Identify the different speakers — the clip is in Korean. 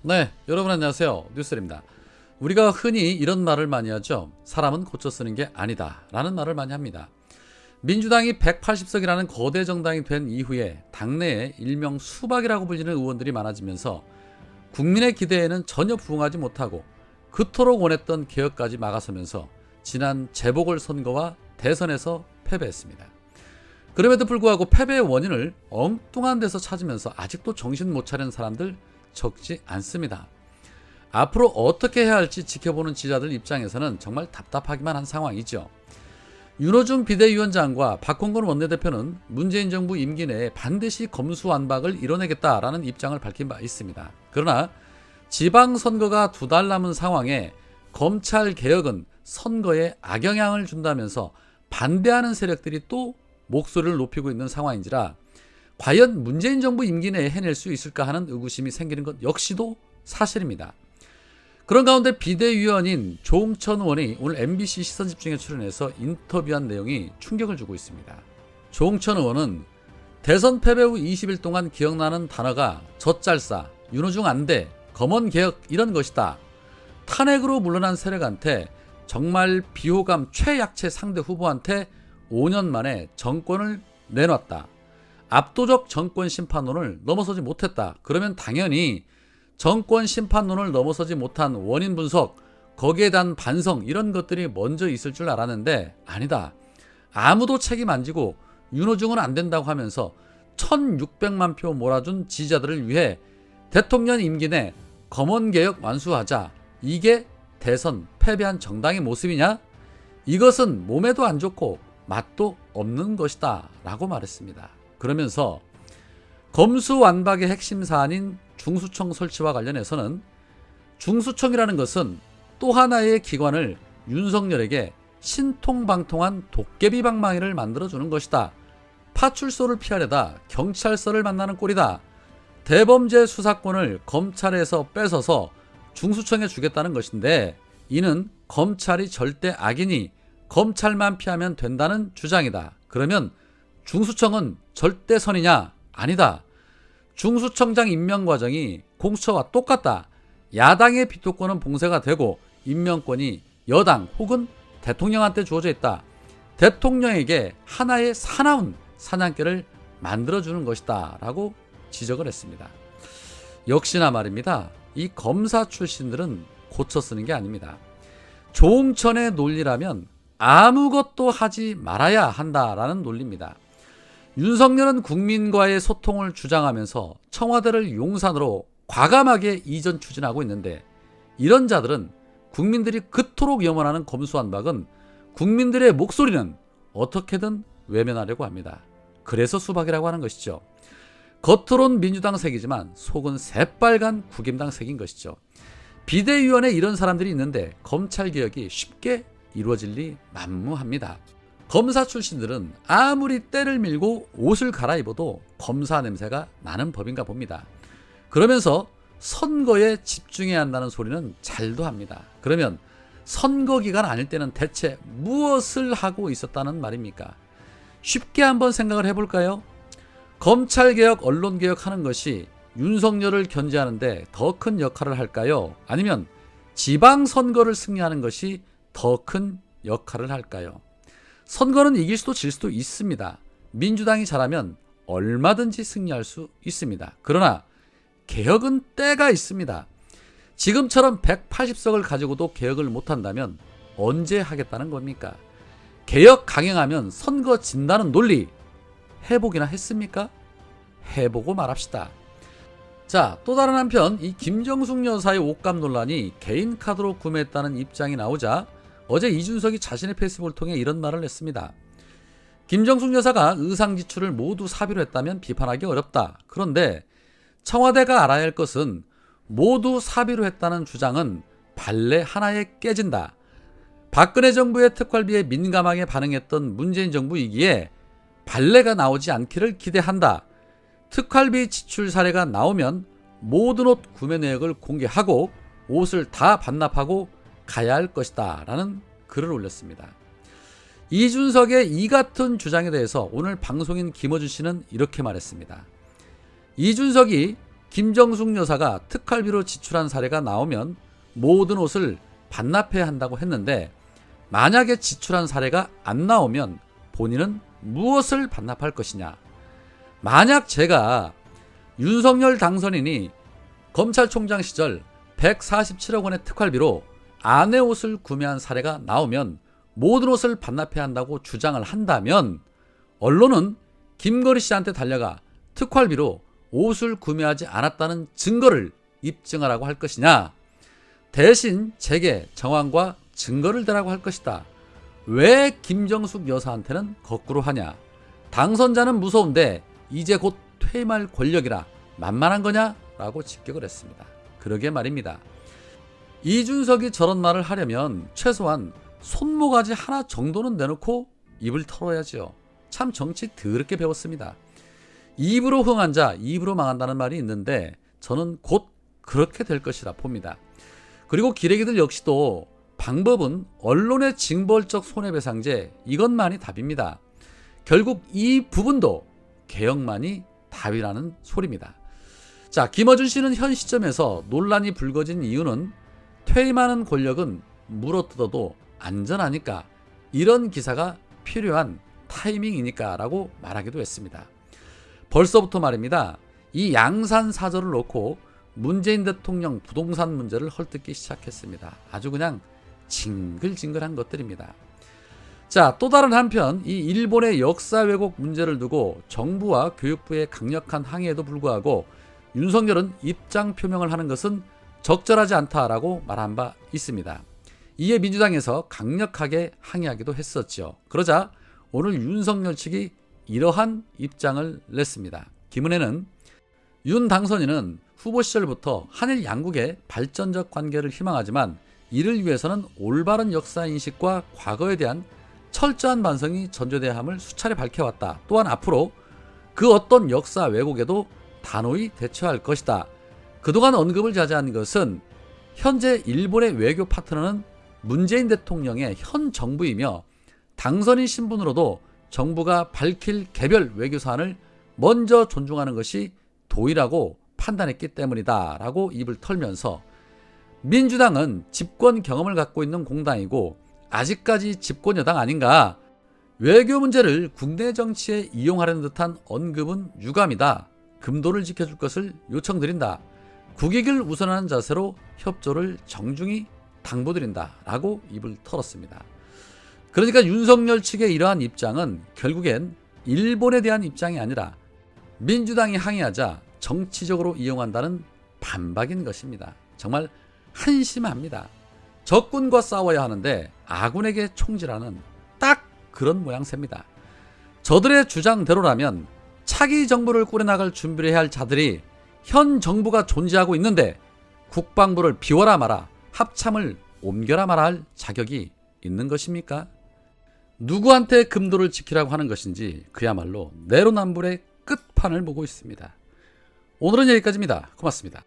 Speaker 1: 네, 여러분 안녕하세요. 뉴스입니다. 우리가 흔히 이런 말을 많이 하죠. 사람은 고쳐 쓰는 게 아니다 라는 말을 많이 합니다. 민주당이 180석이라는 거대 정당이 된 이후에 당내에 일명 수박이라고 불리는 의원들이 많아지면서 국민의 기대에는 전혀 부응하지 못하고 그토록 원했던 개혁까지 막아서면서 지난 재보궐선거와 대선에서 패배했습니다. 그럼에도 불구하고 패배의 원인을 엉뚱한 데서 찾으면서 아직도 정신 못 차리는 사람들 적지 않습니다. 앞으로 어떻게 해야 할지 지켜보는 지자들 입장에서는 정말 답답하기만 한 상황이죠. 윤호중 비대위원장과 박홍근 원내대표는 문재인 정부 임기 내에 반드시 검수완박을 이뤄내겠다라는 입장을 밝힌 바 있습니다. 그러나 지방선거가 2달 남은 상황에 검찰개혁은 선거에 악영향을 준다면서 반대하는 세력들이 또 목소리를 높이고 있는 상황인지라 과연 문재인 정부 임기 내에 해낼 수 있을까 하는 의구심이 생기는 것 역시도 사실입니다. 그런 가운데 비대위원인 조응천 의원이 오늘 MBC 시선집중에 출연해서 인터뷰한 내용이 충격을 주고 있습니다. 조응천 의원은 대선 패배 후 20일 동안 기억나는 단어가 젖잘싸, 윤호중 안돼, 검언개혁 이런 것이다. 탄핵으로 물러난 세력한테 정말 비호감 최약체 상대 후보한테 5년 만에 정권을 내놨다. 압도적 정권 심판론을 넘어서지 못했다. 그러면 당연히 정권 심판론을 넘어서지 못한 원인 분석, 거기에 대한 반성 이런 것들이 먼저 있을 줄 알았는데 아니다. 아무도 책임 안 지고 윤호중은 안 된다고 하면서 1600만 표 몰아준 지지자들을 위해 대통령 임기 내 검언개혁 완수하자. 이게 대선 패배한 정당의 모습이냐? 이것은 몸에도 안 좋고 맛도 없는 것이다 라고 말했습니다. 그러면서 검수완박의 핵심 사안인 중수청 설치와 관련해서는 중수청이라는 것은 또 하나의 기관을 윤석열에게 신통방통한 도깨비 방망이를 만들어주는 것이다. 파출소를 피하려다 경찰서를 만나는 꼴이다. 대범죄 수사권을 검찰에서 뺏어서 중수청에 주겠다는 것인데 이는 검찰이 절대 악이니 검찰만 피하면 된다는 주장이다. 그러면 중수청은 절대 선이냐? 아니다. 중수청장 임명 과정이 공수처와 똑같다. 야당의 비토권은 봉쇄가 되고 임명권이 여당 혹은 대통령한테 주어져 있다. 대통령에게 하나의 사나운 사냥개를 만들어주는 것이다 라고 지적을 했습니다. 역시나 말입니다. 이 검사 출신들은 고쳐 쓰는 게 아닙니다. 조응천의 논리라면 아무것도 하지 말아야 한다라는 논리입니다. 윤석열은 국민과의 소통을 주장하면서 청와대를 용산으로 과감하게 이전 추진하고 있는데 이런 자들은 국민들이 그토록 염원하는 검수완박은 국민들의 목소리는 어떻게든 외면하려고 합니다. 그래서 수박이라고 하는 것이죠. 겉으론 민주당 색이지만 속은 새빨간 국임당 색인 것이죠. 비대위원회 이런 사람들이 있는데 검찰개혁이 쉽게 이루어질 리 만무합니다. 검사 출신들은 아무리 때를 밀고 옷을 갈아입어도 검사 냄새가 나는 법인가 봅니다. 그러면서 선거에 집중해야 한다는 소리는 잘도 합니다. 그러면 선거 기간 아닐 때는 대체 무엇을 하고 있었다는 말입니까? 쉽게 한번 생각을 해볼까요? 검찰개혁, 언론개혁 하는 것이 윤석열을 견제하는데 더 큰 역할을 할까요? 아니면 지방선거를 승리하는 것이 더 큰 역할을 할까요? 선거는 이길 수도 질 수도 있습니다. 민주당이 잘하면 얼마든지 승리할 수 있습니다. 그러나 개혁은 때가 있습니다. 지금처럼 180석을 가지고도 개혁을 못한다면 언제 하겠다는 겁니까? 개혁 강행하면 선거 진다는 논리 해보기나 했습니까? 해보고 말합시다. 자, 또 다른 한편 이 김정숙 여사의 옷감 논란이 개인 카드로 구매했다는 입장이 나오자 어제 이준석이 자신의 페이스북을 통해 이런 말을 했습니다. 김정숙 여사가 의상 지출을 모두 사비로 했다면 비판하기 어렵다. 그런데 청와대가 알아야 할 것은 모두 사비로 했다는 주장은 발레 하나에 깨진다. 박근혜 정부의 특활비에 민감하게 반응했던 문재인 정부이기에 발레가 나오지 않기를 기대한다. 특활비 지출 사례가 나오면 모든 옷 구매 내역을 공개하고 옷을 다 반납하고 가야 할 것이다 라는 글을 올렸습니다. 이준석의 이 같은 주장에 대해서 오늘 방송인 김어준 씨는 이렇게 말했습니다. 이준석이 김정숙 여사가 특활비로 지출한 사례가 나오면 모든 옷을 반납해야 한다고 했는데 만약에 지출한 사례가 안 나오면 본인은 무엇을 반납할 것이냐. 만약 제가 윤석열 당선인이 검찰총장 시절 147억 원의 특활비로 아내 옷을 구매한 사례가 나오면 모든 옷을 반납해야 한다고 주장을 한다면 언론은 김건희 씨한테 달려가 특활비로 옷을 구매하지 않았다는 증거를 입증하라고 할 것이냐, 대신 제게 정황과 증거를 대라고 할 것이다. 왜 김정숙 여사한테는 거꾸로 하냐. 당선자는 무서운데 이제 곧 퇴임할 권력이라 만만한 거냐? 라고 직격을 했습니다. 그러게 말입니다. 이준석이 저런 말을 하려면 최소한 손모가지 하나 정도는 내놓고 입을 털어야지요. 참 정치 더럽게 배웠습니다. 입으로 흥한 자 입으로 망한다는 말이 있는데 저는 곧 그렇게 될 것이라 봅니다. 그리고 기레기들 역시도 방법은 언론의 징벌적 손해배상제, 이것만이 답입니다. 결국 이 부분도 개혁만이 답이라는 소리입니다. 자, 김어준 씨는 현 시점에서 논란이 불거진 이유는 퇴임하는 권력은 물어뜯어도 안전하니까, 이런 기사가 필요한 타이밍이니까 라고 말하기도 했습니다. 벌써부터 말입니다. 이 양산 사절을 놓고 문재인 대통령 부동산 문제를 헐뜯기 시작했습니다. 아주 그냥 징글징글한 것들입니다. 자, 또 다른 한편 이 일본의 역사 왜곡 문제를 두고 정부와 교육부의 강력한 항의에도 불구하고 윤석열은 입장 표명을 하는 것은 적절하지 않다라고 말한 바 있습니다. 이에 민주당에서 강력하게 항의하기도 했었죠. 그러자 오늘 윤석열 측이 이러한 입장을 냈습니다. 김은혜는 윤 당선인은 후보 시절부터 한일 양국의 발전적 관계를 희망하지만 이를 위해서는 올바른 역사인식과 과거에 대한 철저한 반성이 전제돼야 함을 수차례 밝혀왔다. 또한 앞으로 그 어떤 역사 왜곡에도 단호히 대처할 것이다. 그동안 언급을 자제한 것은 현재 일본의 외교 파트너는 문재인 대통령의 현 정부이며 당선인 신분으로도 정부가 밝힐 개별 외교 사안을 먼저 존중하는 것이 도의라고 판단했기 때문이다 라고 입을 털면서, 민주당은 집권 경험을 갖고 있는 공당이고 아직까지 집권 여당 아닌가, 외교 문제를 국내 정치에 이용하려는 듯한 언급은 유감이다. 금도를 지켜줄 것을 요청드린다. 국익을 우선하는 자세로 협조를 정중히 당부드린다 라고 입을 털었습니다. 그러니까 윤석열 측의 이러한 입장은 결국엔 일본에 대한 입장이 아니라 민주당이 항의하자 정치적으로 이용한다는 반박인 것입니다. 정말 한심합니다. 적군과 싸워야 하는데 아군에게 총질하는 딱 그런 모양새입니다. 저들의 주장대로라면 차기 정부를 꾸려나갈 준비를 해야 할 자들이 현 정부가 존재하고 있는데 국방부를 비워라 마라, 합참을 옮겨라 마라 할 자격이 있는 것입니까? 누구한테 금도를 지키라고 하는 것인지 그야말로 내로남불의 끝판을 보고 있습니다. 오늘은 여기까지입니다. 고맙습니다.